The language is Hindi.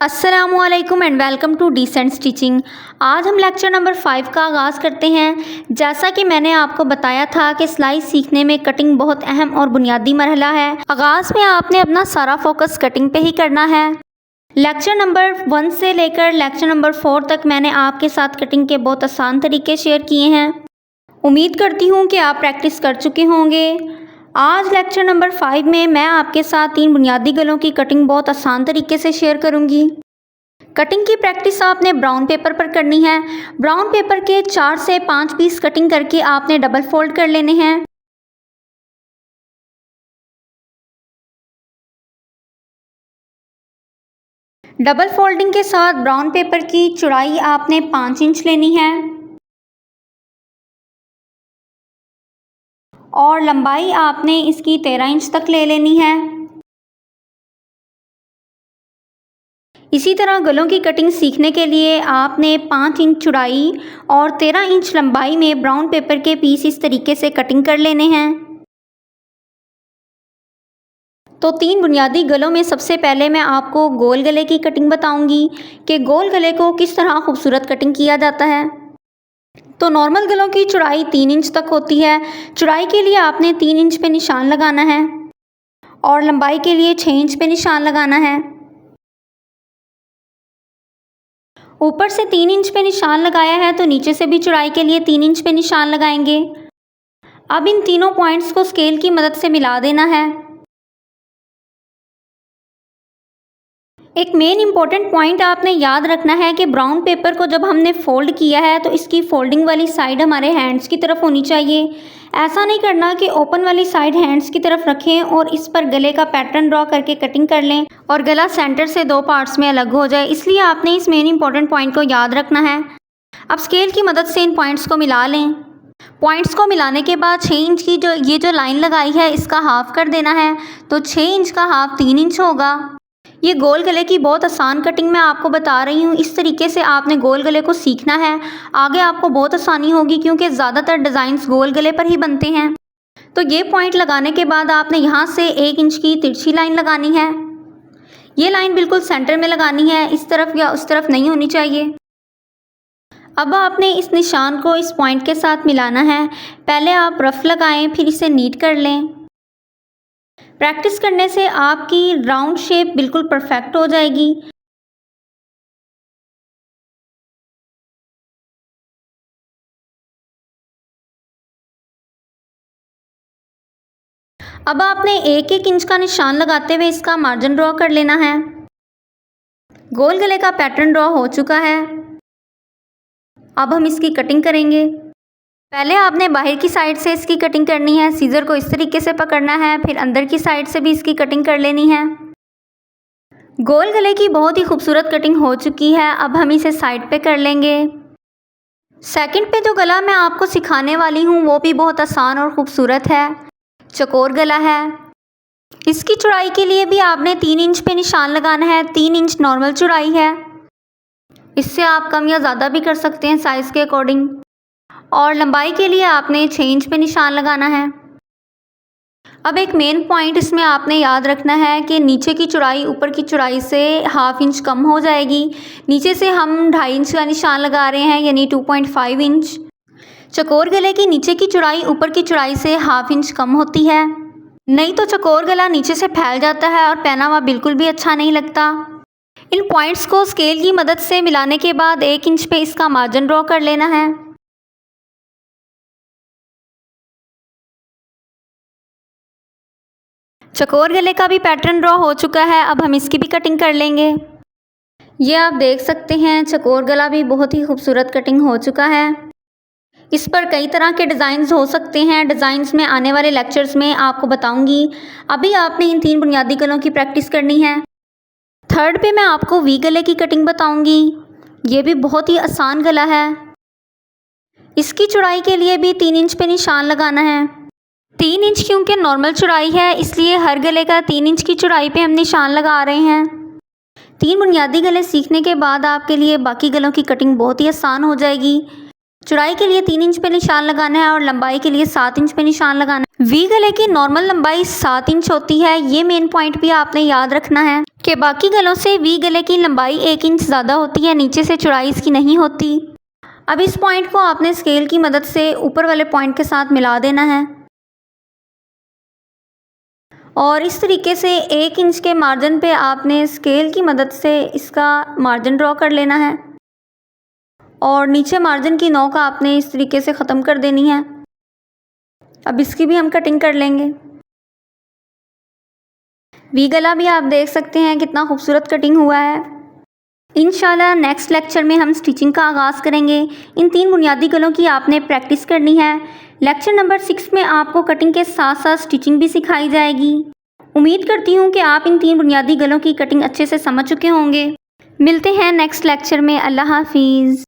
अस्सलामुअलैकुम and welcome to decent stitching. आज हम लेक्चर नंबर 5 का आगाज़ करते हैं। जैसा कि मैंने आपको बताया था कि सिलाई सीखने में कटिंग बहुत अहम और बुनियादी मरहला है। आगाज़ में आपने अपना सारा फोकस कटिंग पे ही करना है। लेक्चर नंबर 1 से लेकर लेक्चर नंबर 4 तक मैंने आपके साथ कटिंग के बहुत आसान तरीके शेयर किए हैं। उम्मीद करती हूँ कि आप प्रैक्टिस कर चुके होंगे। आज लेक्चर नंबर 5 में मैं आपके साथ 3 बुनियादी गलों की कटिंग बहुत आसान तरीके से शेयर करूंगी। कटिंग की प्रैक्टिस आपने ब्राउन पेपर पर करनी है। ब्राउन पेपर के 4 से 5 पीस कटिंग करके आपने डबल फोल्ड कर लेने हैं। डबल फोल्डिंग के साथ ब्राउन पेपर की चौड़ाई आपने 5 इंच लेनी है और लंबाई आपने इसकी 13 इंच तक ले लेनी है। इसी तरह गलों की कटिंग सीखने के लिए आपने 5 इंच चौड़ाई और 13 इंच लंबाई में ब्राउन पेपर के पीस इस तरीके से कटिंग कर लेने हैं। तो 3 बुनियादी गलों में सबसे पहले मैं आपको गोल गले की कटिंग बताऊंगी कि गोल गले को किस तरह खूबसूरत कटिंग किया जाता है। तो नॉर्मल गलों की चौड़ाई 3 इंच तक होती है। चौड़ाई के लिए आपने 3 इंच पे निशान लगाना है और लंबाई के लिए 6 इंच पे निशान लगाना है। ऊपर से 3 इंच पे निशान लगाया है तो नीचे से भी चौड़ाई के लिए 3 इंच पे निशान लगाएंगे। अब इन तीनों पॉइंट्स को स्केल की मदद से मिला देना है। एक मेन इंपॉर्टेंट पॉइंट आपने याद रखना है कि ब्राउन पेपर को जब हमने फोल्ड किया है तो इसकी फोल्डिंग वाली साइड हमारे हैंड्स की तरफ होनी चाहिए। ऐसा नहीं करना कि ओपन वाली साइड हैंड्स की तरफ रखें और इस पर गले का पैटर्न ड्रॉ करके कटिंग कर लें और गला सेंटर से 2 पार्ट्स में अलग हो जाए। इसलिए आपने इस मेन इंपॉर्टेंट पॉइंट को याद रखना है। अब स्केल की मदद से इन पॉइंट्स को मिला लें। पॉइंट्स को मिलाने के बाद 6 इंच की जो लाइन लगाई है इसका हाफ कर देना है। तो 6 इंच का हाफ 3 इंच होगा। ये गोल गले की बहुत आसान कटिंग मैं आपको बता रही हूँ। इस तरीके से आपने गोल गले को सीखना है। आगे आपको बहुत आसानी होगी क्योंकि ज़्यादातर डिज़ाइंस गोल गले पर ही बनते हैं। तो ये पॉइंट लगाने के बाद आपने यहाँ से 1 इंच की तिरछी लाइन लगानी है। ये लाइन बिल्कुल सेंटर में लगानी है, इस तरफ या उस तरफ नहीं होनी चाहिए। अब आपने इस निशान को इस पॉइंट के साथ मिलाना है। पहले आप रफ लगाएं, फिर इसे नीट कर लें। प्रैक्टिस करने से आपकी राउंड शेप बिल्कुल परफेक्ट हो जाएगी। अब आपने 1-1 इंच का निशान लगाते हुए इसका मार्जिन ड्रॉ कर लेना है। गोल गले का पैटर्न ड्रॉ हो चुका है। अब हम इसकी कटिंग करेंगे। पहले आपने बाहर की साइड से इसकी कटिंग करनी है। सीजर को इस तरीके से पकड़ना है, फिर अंदर की साइड से भी इसकी कटिंग कर लेनी है। गोल गले की बहुत ही खूबसूरत कटिंग हो चुकी है। अब हम इसे साइड पे कर लेंगे। सेकंड पे जो गला मैं आपको सिखाने वाली हूँ वो भी बहुत आसान और ख़ूबसूरत है। चकोर गला है। इसकी चौड़ाई के लिए भी आपने 3 इंच पे निशान लगाना है। 3 इंच नॉर्मल चौड़ाई है। इससे आप कम या ज़्यादा भी कर सकते हैं साइज़ के अकॉर्डिंग। और लंबाई के लिए आपने 6 इंच पे निशान लगाना है। अब एक मेन पॉइंट इसमें आपने याद रखना है कि नीचे की चौड़ाई ऊपर की चौड़ाई से ½ इंच कम हो जाएगी। नीचे से हम 2.5 इंच का निशान लगा रहे हैं यानी 2.5 इंच। चकोर गले की नीचे की चौड़ाई ऊपर की चौड़ाई से ½ इंच कम होती है। नहीं तो चकोर गला नीचे से फैल जाता है और पहना हुआ बिल्कुल भी अच्छा नहीं लगता। इन पॉइंट्स को स्केल की मदद से मिलाने के बाद 1 इंच पे इसका मार्जिन ड्रॉ कर लेना है। चकोर गले का भी पैटर्न ड्रॉ हो चुका है। अब हम इसकी भी कटिंग कर लेंगे। ये आप देख सकते हैं चकोर गला भी बहुत ही खूबसूरत कटिंग हो चुका है। इस पर कई तरह के डिज़ाइंस हो सकते हैं। डिज़ाइंस में आने वाले लेक्चर्स में आपको बताऊंगी। अभी आपने इन 3 बुनियादी गलों की प्रैक्टिस करनी है। थर्ड पे मैं आपको वी गले की कटिंग बताऊंगी। ये भी बहुत ही आसान गला है। इसकी चौड़ाई के लिए भी 3 इंच पे निशान लगाना है। 3 इंच क्योंकि नॉर्मल चौड़ाई है इसलिए हर गले का 3 इंच की चौड़ाई पे हम निशान लगा रहे हैं। 3 बुनियादी गले सीखने के बाद आपके लिए बाकी गलों की कटिंग बहुत ही आसान हो जाएगी। चौड़ाई के लिए 3 इंच पे निशान लगाना है और लंबाई के लिए 7 इंच पे निशान लगाना है। वी गले की नॉर्मल लंबाई 7 इंच होती है। ये मेन पॉइंट भी आपने याद रखना है। कि बाकी गलों से वी गले की लंबाई 1 इंच ज़्यादा होती है, नीचे से चौड़ाई इसकी नहीं होती। अब इस पॉइंट को आपने स्केल की मदद से ऊपर वाले पॉइंट के साथ मिला देना है और इस तरीके से 1 इंच के मार्जिन पे आपने स्केल की मदद से इसका मार्जिन ड्रॉ कर लेना है और नीचे मार्जिन की नोक आपने इस तरीके से ख़त्म कर देनी है। अब इसकी भी हम कटिंग कर लेंगे। वी गला भी आप देख सकते हैं कितना खूबसूरत कटिंग हुआ है। इंशाल्लाह नेक्स्ट लेक्चर में हम स्टिचिंग का आगाज़ करेंगे। इन 3 बुनियादी गलों की आपने प्रैक्टिस करनी है। लेक्चर नंबर 6 में आपको कटिंग के साथ साथ स्टिचिंग भी सिखाई जाएगी। उम्मीद करती हूँ कि आप इन 3 बुनियादी गलों की कटिंग अच्छे से समझ चुके होंगे। मिलते हैं नेक्स्ट लेक्चर में। अल्लाह हाफिज़।